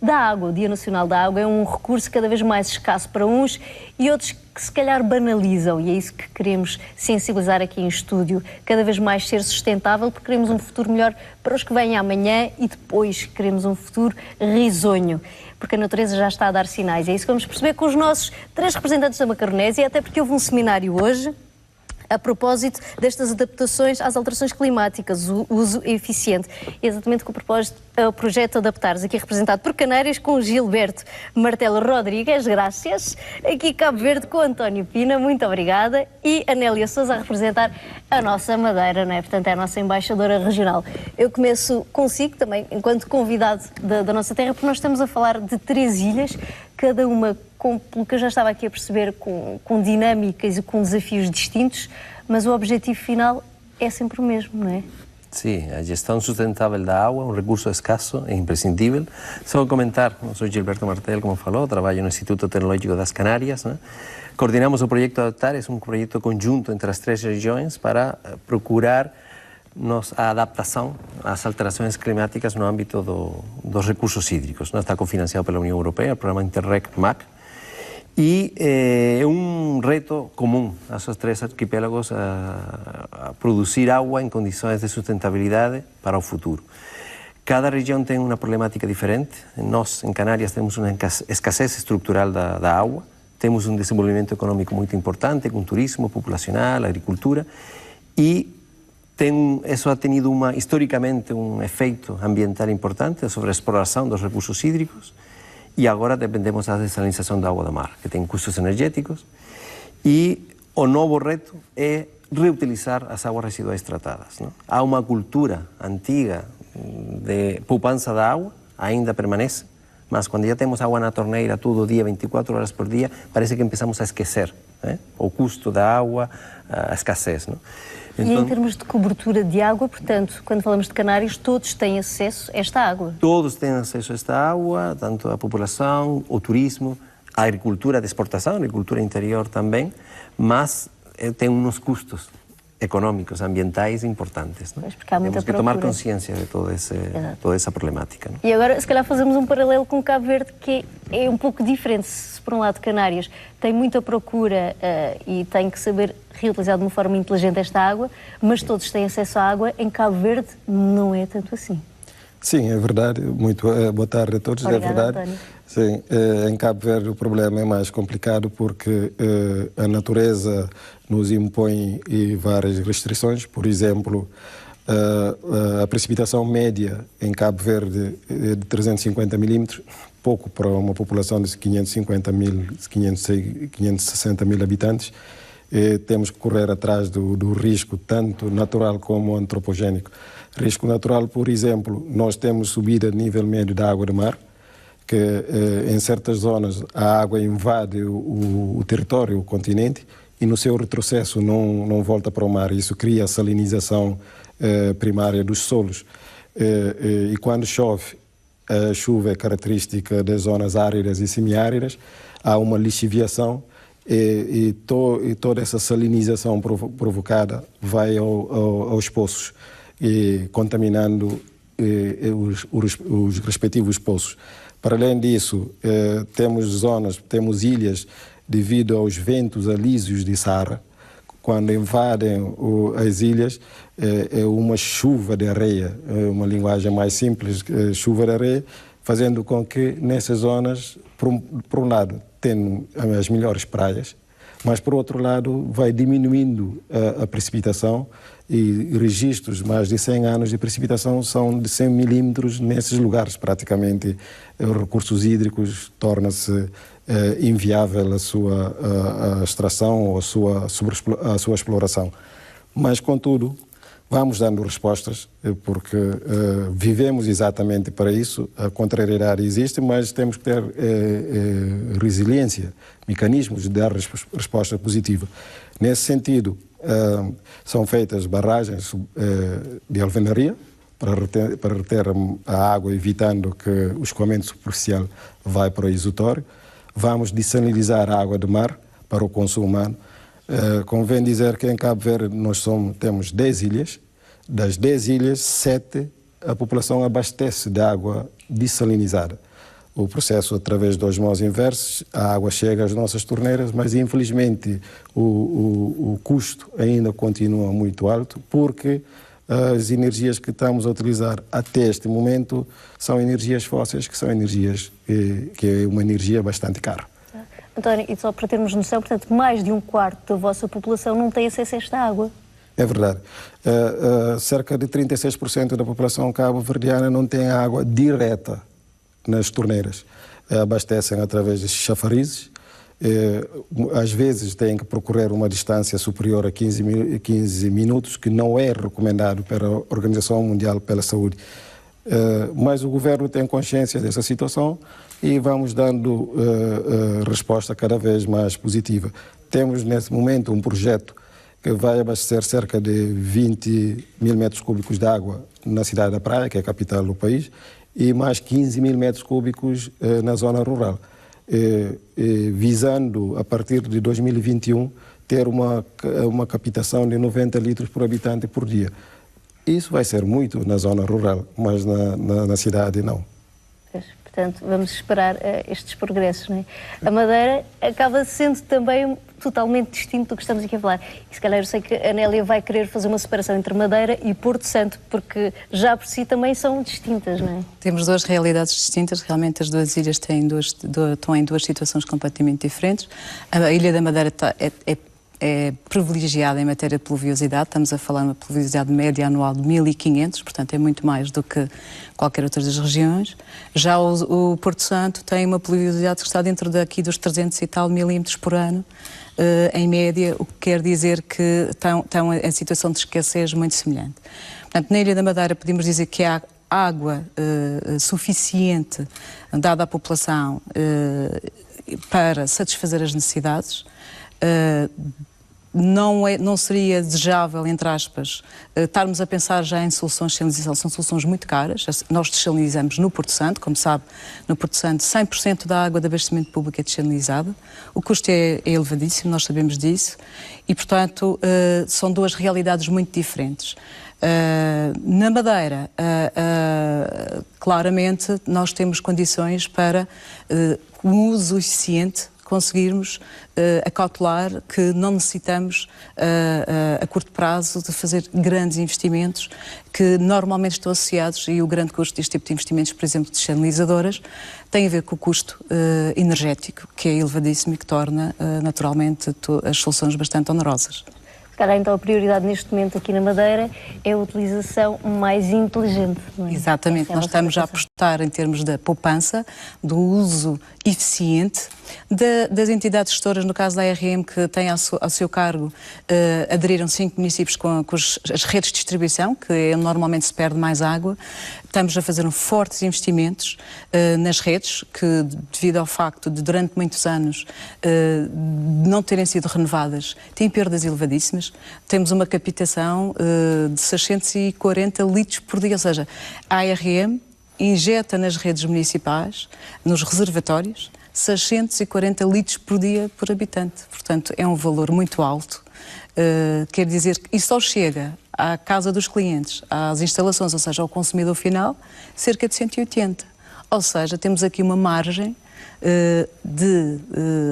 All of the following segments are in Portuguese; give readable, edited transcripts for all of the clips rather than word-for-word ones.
da água. O Dia Nacional da Água é um recurso cada vez mais escasso para uns e outros que se calhar banalizam, e é isso que queremos sensibilizar aqui em estúdio, cada vez mais ser sustentável, porque queremos um futuro melhor para os que vêm amanhã e depois queremos um futuro risonho, porque a natureza já está a dar sinais. É isso que vamos perceber com os nossos 3 representantes da Macaronésia, até porque houve um seminário hoje a propósito destas adaptações às alterações climáticas, o uso eficiente. E exatamente com o propósito, o projeto Adaptares, aqui representado por Canárias, com Gilberto Martelo Rodrigues, graças. Aqui Cabo Verde com António Pina, muito obrigada. E Anélia Sousa a representar a nossa Madeira, não é? Portanto, é a nossa embaixadora regional. Eu começo consigo também, enquanto convidado da nossa terra, porque nós estamos a falar de 3 ilhas, cada uma, pelo que eu já estava aqui a perceber, com dinâmicas e com desafios distintos, mas o objetivo final é sempre o mesmo, não é? Sim, a gestão sustentável da água, um recurso escasso e imprescindível. Só comentar, eu sou Gilberto Martel, como falou, trabalho no Instituto Tecnológico das Canárias, né? Coordinamos o projeto Adaptares, um projeto conjunto entre as 3 regiões para procurar a adaptação às alterações climáticas no âmbito dos recursos hídricos. Está cofinanciado pela União Europeia, o programa Interreg-MAC, e é um reto comum a esses 3 arquipélagos a produzir água em condições de sustentabilidade para o futuro. Cada região tem uma problemática diferente. Nós, em Canárias, temos uma escassez estrutural da água, temos um desenvolvimento econômico muito importante, com turismo populacional, agricultura, e isso ha tenido historicamente um efeito ambiental importante sobre a exploração dos recursos hídricos, e agora dependemos da desalinização da água do mar, que tem custos energéticos, e o novo reto é reutilizar as águas residuais tratadas, não? Há uma cultura antiga de poupança da água, ainda permanece, mas quando já temos água na torneira todo dia, 24 horas por dia, parece que começamos a esquecer, né? O custo da água, a escassez, não? Então, e em termos de cobertura de água, portanto, quando falamos de Canárias, todos têm acesso a esta água? Todos têm acesso a esta água, tanto a população, o turismo, a agricultura de exportação, a agricultura interior também, mas tem uns custos económicos, ambientais importantes. Não? Temos que tomar consciência de toda essa problemática. Não? E agora, se calhar, fazemos um paralelo com Cabo Verde, que é um pouco diferente. Se, por um lado, Canárias tem muita procura e tem que saber reutilizar de uma forma inteligente esta água, mas todos têm acesso à água. Em Cabo Verde não é tanto assim. Sim, é verdade. Muito boa tarde a todos. Obrigada, é verdade. António. Sim, em Cabo Verde o problema é mais complicado porque a natureza nos impõe várias restrições. Por exemplo, a precipitação média em Cabo Verde é de 350 milímetros, pouco para uma população de 560 mil habitantes. Temos que correr atrás do risco, tanto natural como antropogénico. Risco natural, por exemplo, nós temos subida de nível médio da água do mar, que em certas zonas a água invade o território, o continente, e no seu retrocesso não volta para o mar. Isso cria a salinização primária dos solos. E quando chove, a chuva é característica das zonas áridas e semiáridas, há uma lixiviação e toda essa salinização provocada vai aos poços, contaminando os respectivos poços. Para além disso, temos ilhas devido aos ventos alísios de Saara. Quando invadem as ilhas, é uma chuva de areia, uma linguagem mais simples, chuva de areia, fazendo com que nessas zonas, por um lado, tem as melhores praias, mas por outro lado vai diminuindo a precipitação, e registros mais de 100 anos de precipitação são de 100 milímetros nesses lugares. Praticamente os recursos hídricos torna-se inviável a sua extração ou a sua exploração. Mas, contudo, vamos dando respostas, porque vivemos exatamente para isso. A contrariedade existe, mas temos que ter resiliência, mecanismos de dar resposta positiva. Nesse sentido, são feitas barragens de alvenaria para reter a água, evitando que o escoamento superficial vá para o exutório. Vamos dessalinizar a água do mar para o consumo humano. Convém dizer que em Cabo Verde temos 10 ilhas. Das 10 ilhas, 7 a população abastece de água dessalinizada. o processo através de osmose inversos, a água chega às nossas torneiras, mas infelizmente o custo ainda continua muito alto, porque as energias que estamos a utilizar até este momento são energias fósseis, que são energias que é uma energia bastante cara. António, e só para termos noção, portanto, mais de 1/4 da vossa população não tem acesso a esta água. É verdade. Cerca de 36% da população cabo-verdiana não tem água direta nas torneiras. Abastecem através de chafarizes. Às vezes têm que percorrer uma distância superior a 15 minutos, que não é recomendado pela Organização Mundial pela Saúde. Mas o governo tem consciência dessa situação e vamos dando resposta cada vez mais positiva. Temos nesse momento um projeto que vai abastecer cerca de 20 mil metros cúbicos de água na cidade da Praia, que é a capital do país, e mais 15 mil metros cúbicos na zona rural, visando, a partir de 2021, ter uma captação de 90 litros por habitante por dia. Isso vai ser muito na zona rural, mas na cidade não. Portanto, vamos esperar estes progressos, não é? A Madeira acaba sendo também totalmente distinto do que estamos aqui a falar. E se calhar eu sei que a Nélia vai querer fazer uma separação entre Madeira e Porto Santo, porque já por si também são distintas, não é? Temos duas realidades distintas, realmente as duas ilhas estão em duas situações completamente diferentes. A Ilha da Madeira é privilegiada em matéria de pluviosidade, estamos a falar de uma pluviosidade média anual de 1.500, portanto é muito mais do que qualquer outra das regiões. Já o Porto Santo tem uma pluviosidade que está dentro daqui dos 300 e tal milímetros por ano, em média, o que quer dizer que estão em situação de escassez muito semelhante. Portanto, na Ilha da Madeira podemos dizer que há água suficiente dada à população para satisfazer as necessidades. Não seria desejável, entre aspas, estarmos a pensar já em soluções de desalinização. São soluções muito caras. Nós desalinizamos no Porto Santo, como sabe, no Porto Santo 100% da água de abastecimento público é desalinizada. O custo é elevadíssimo, nós sabemos disso, e portanto são duas realidades muito diferentes. Na Madeira, claramente, nós temos condições para um uso eficiente, conseguirmos acautelar que não necessitamos a curto prazo de fazer grandes investimentos que normalmente estão associados, e o grande custo deste tipo de investimentos, por exemplo, de desalinizadoras, tem a ver com o custo energético, que é elevadíssimo e que torna naturalmente as soluções bastante onerosas. Se calhar, então, a prioridade neste momento aqui na Madeira é a utilização mais inteligente, não é? Exatamente, nós estamos a apostar em termos da poupança, do uso eficiente das entidades gestoras, no caso da ARM, que tem ao seu cargo, aderiram 5 municípios com as redes de distribuição, que é onde normalmente se perde mais água. Estamos a fazer fortes investimentos nas redes, que devido ao facto de durante muitos anos não terem sido renovadas, têm perdas elevadíssimas. Temos uma captação de 640 litros por dia, ou seja, a ARM injeta nas redes municipais, nos reservatórios, 640 litros por dia por habitante. Portanto, é um valor muito alto. Quer dizer que isso só chega à casa dos clientes, às instalações, ou seja, ao consumidor final, cerca de 180. Ou seja, temos aqui uma margem de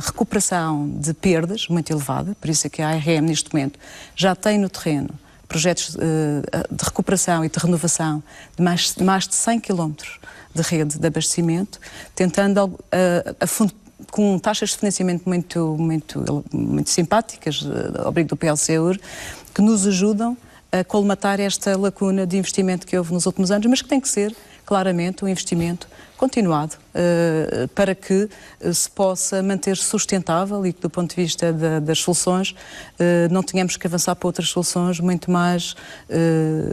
recuperação de perdas muito elevada, por isso é que a ARM neste momento já tem no terreno projetos de recuperação e de renovação de mais de 100 km de rede de abastecimento, tentando com taxas de financiamento muito simpáticas, ao abrigo do PLCUR, que nos ajudam a colmatar esta lacuna de investimento que houve nos últimos anos, mas que tem que ser claramente um investimento continuado para que se possa manter sustentável e que, do ponto de vista das soluções, não tenhamos que avançar para outras soluções muito mais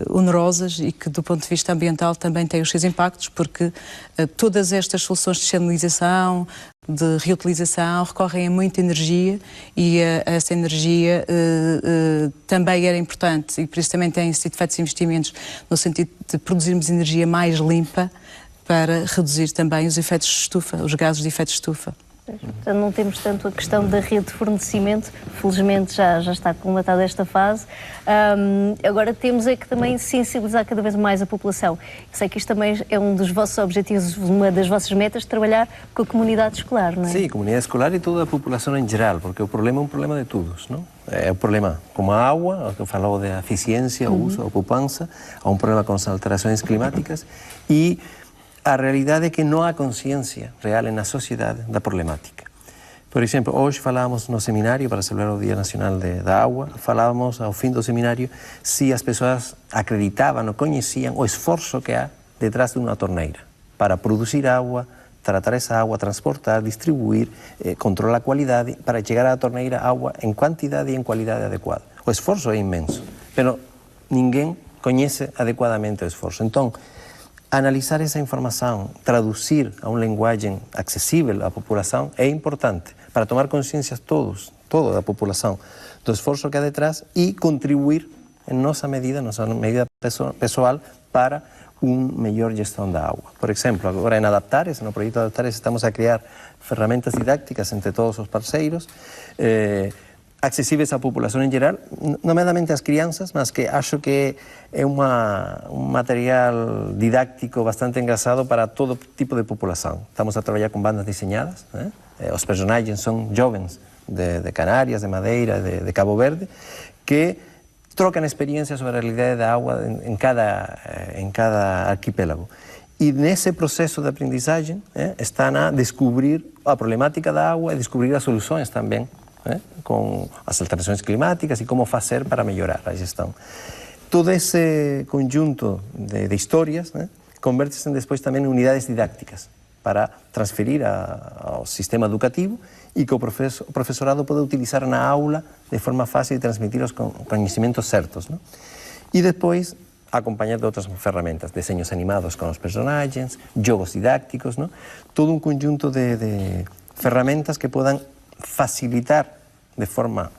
onerosas e que, do ponto de vista ambiental, também têm os seus impactos, porque todas estas soluções de channelização, de reutilização, recorrem a muita energia e essa energia também era importante, e por isso também têm sido feitos investimentos no sentido de produzirmos energia mais limpa para reduzir também os efeitos de estufa, os gases de efeito de estufa. Portanto, não temos tanto a questão da rede de fornecimento, felizmente já está colmatada esta fase. Agora temos é que também sensibilizar cada vez mais a população. Eu sei que isto também é um dos vossos objetivos, uma das vossas metas, trabalhar com a comunidade escolar, não é? Sim, comunidade escolar e toda a população em geral, porque o problema é um problema de todos, não? É um problema como a água, que eu falava da eficiência, o uso, a poupança, há um problema com as alterações climáticas e a realidade é que não há consciência real na sociedade da problemática. Por exemplo, hoje falávamos no seminário para celebrar o Dia Nacional da Água, falávamos ao fim do seminário se as pessoas acreditavam ou conheciam o esforço que há detrás de uma torneira para produzir água, tratar essa água, transportar, distribuir, controlar a qualidade para chegar à torneira água em quantidade e em qualidade adequada. O esforço é imenso, mas ninguém conhece adequadamente o esforço. Então, analisar essa informação, traduzir a uma linguagem acessível à população é importante para tomar consciência toda a população do esforço que há detrás e contribuir em nossa medida pessoal para uma melhor gestão da água. Por exemplo, agora em Adaptares, no projeto Adaptares, estamos a criar ferramentas didácticas entre todos os parceiros, acessíveis à população em geral, nomeadamente às crianças, mas que acho que é um material didático bastante engraçado para todo tipo de população. Estamos a trabalhar com bandas desenhadas, né? Os personagens são jovens de Canárias, de Madeira, de Cabo Verde, que trocam experiências sobre a realidade da água em cada arquipélago. E nesse processo de aprendizagem estão a descobrir a problemática da água e descobrir as soluções também, com as alterações climáticas e como fazer para melhorar a gestão. Todo esse conjunto de histórias converte-se depois também em unidades didácticas para transferir ao sistema educativo e que o professorado pode utilizar na aula de forma fácil e transmitir os conhecimentos certos. E depois acompanhar de outras ferramentas, desenhos animados com os personagens, jogos didácticos, todo um conjunto de ferramentas que possam facilitar de forma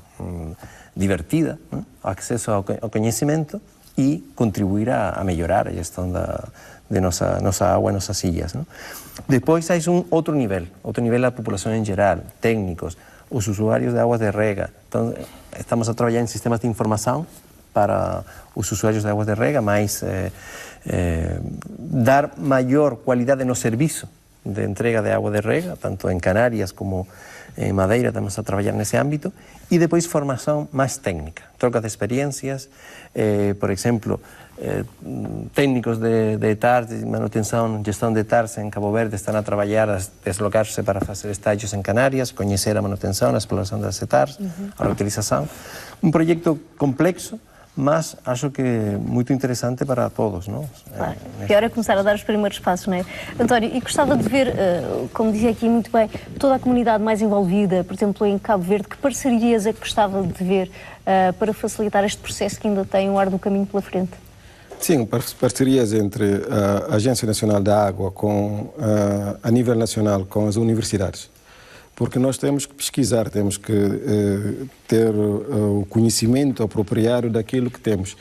divertida o acesso ao conhecimento e contribuir a melhorar a gestão de nossa água e nossas ilhas. Depois há outro nível da população em geral, técnicos, os usuários de águas de rega. Então, estamos a trabalhar em sistemas de informação para os usuários de águas de rega, mas dar maior qualidade no serviço de entrega de água de rega, tanto em Canárias como em Madeira, estamos a trabalhar nesse âmbito, e depois formação mais técnica, troca de experiências, por exemplo, técnicos de TARS, de manutenção, gestão de TARS em Cabo Verde, estão a trabalhar, a deslocar-se para fazer estágios em Canárias, conhecer a manutenção, a exploração das TARS, a reutilização. Um projeto complexo, mas acho que é muito interessante para todos, não? Claro. Pior é começar a dar os primeiros passos, não é? António, e gostava de ver, como dizia aqui muito bem, toda a comunidade mais envolvida, por exemplo, em Cabo Verde, que parcerias é que gostava de ver para facilitar este processo que ainda tem um ar do caminho pela frente? Sim, parcerias entre a Agência Nacional da Água a nível nacional com as universidades. Porque nós temos que pesquisar, temos que ter o conhecimento apropriado daquilo que temos.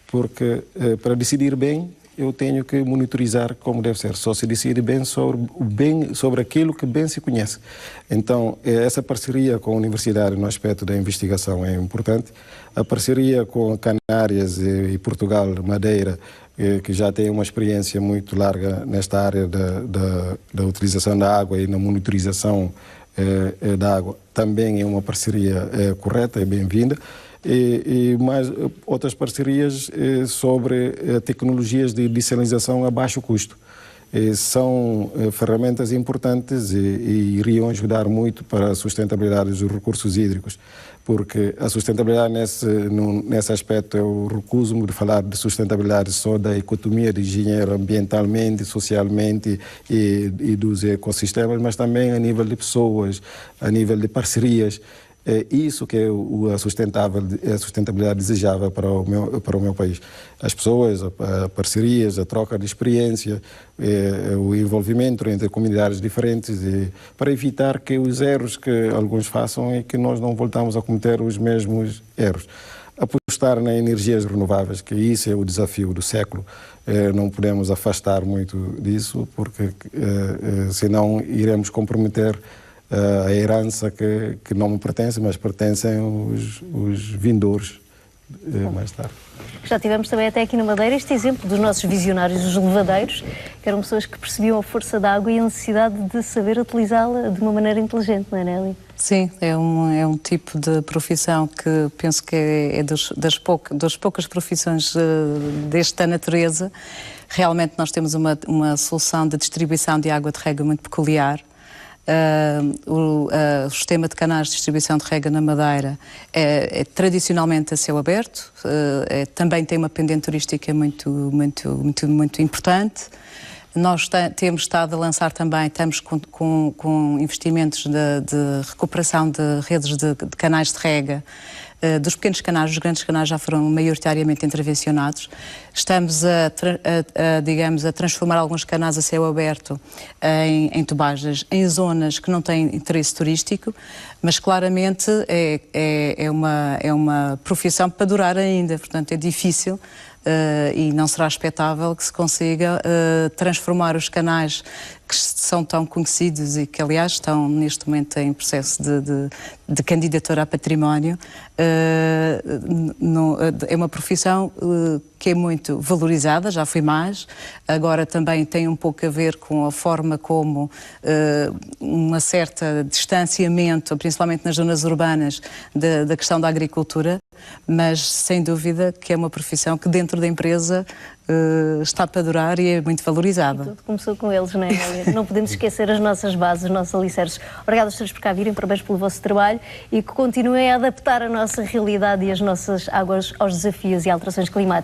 Porque para decidir bem, eu tenho que monitorizar como deve ser. Só se decide bem sobre aquilo que bem se conhece. Então, essa parceria com a universidade no aspecto da investigação é importante. A parceria com Canárias e Portugal, Madeira, que já tem uma experiência muito larga nesta área da utilização da água e na monitorização da água, também é uma parceria correta e bem-vinda. E mais outras parcerias sobre tecnologias de desalinização a baixo custo. São ferramentas importantes e iriam ajudar muito para a sustentabilidade dos recursos hídricos, porque a sustentabilidade nesse aspecto eu recuso-me de falar de sustentabilidade só da economia de engenheiro ambientalmente, socialmente e dos ecossistemas, mas também a nível de pessoas, a nível de parcerias. É isso que é a sustentabilidade desejável para o meu país. As pessoas, as parcerias, a troca de experiência, o envolvimento entre comunidades diferentes, para evitar que os erros que alguns façam e que nós não voltamos a cometer os mesmos erros. Apostar nas energias renováveis, que isso é o desafio do século. Não podemos afastar muito disso, porque senão iremos comprometer a herança que não me pertence, mas pertencem os vindouros mais tarde. Já tivemos também até aqui na Madeira este exemplo dos nossos visionários, os levadeiros, que eram pessoas que percebiam a força da água e a necessidade de saber utilizá-la de uma maneira inteligente, não é, Nélia? Sim, é um tipo de profissão que penso que é das poucas profissões desta natureza. Realmente nós temos uma solução de distribuição de água de rega muito peculiar. O sistema de canais de distribuição de rega na Madeira é tradicionalmente a céu aberto, também tem uma pendente turística muito importante. Nós temos estado a lançar também, estamos com investimentos de recuperação de redes de canais de rega. Dos pequenos canais, os grandes canais já foram maioritariamente intervencionados. Estamos digamos, a transformar alguns canais a céu aberto em tubagens, em zonas que não têm interesse turístico, mas claramente é uma profissão para durar ainda, portanto é difícil. E não será expectável que se consiga transformar os canais que são tão conhecidos e que, aliás, estão neste momento em processo de candidatura a património. É uma profissão que é muito valorizada, já foi mais, agora também tem um pouco a ver com a forma como um certo distanciamento, principalmente nas zonas urbanas, da questão da agricultura, mas sem dúvida que é uma profissão que dentro da empresa está para durar e é muito valorizada. E tudo começou com eles, não é, Nélia? Não podemos esquecer as nossas bases, os nossos alicerces. Obrigada a todos por cá virem, parabéns pelo vosso trabalho e que continuem a adaptar a nossa realidade e as nossas águas aos desafios e alterações climáticas.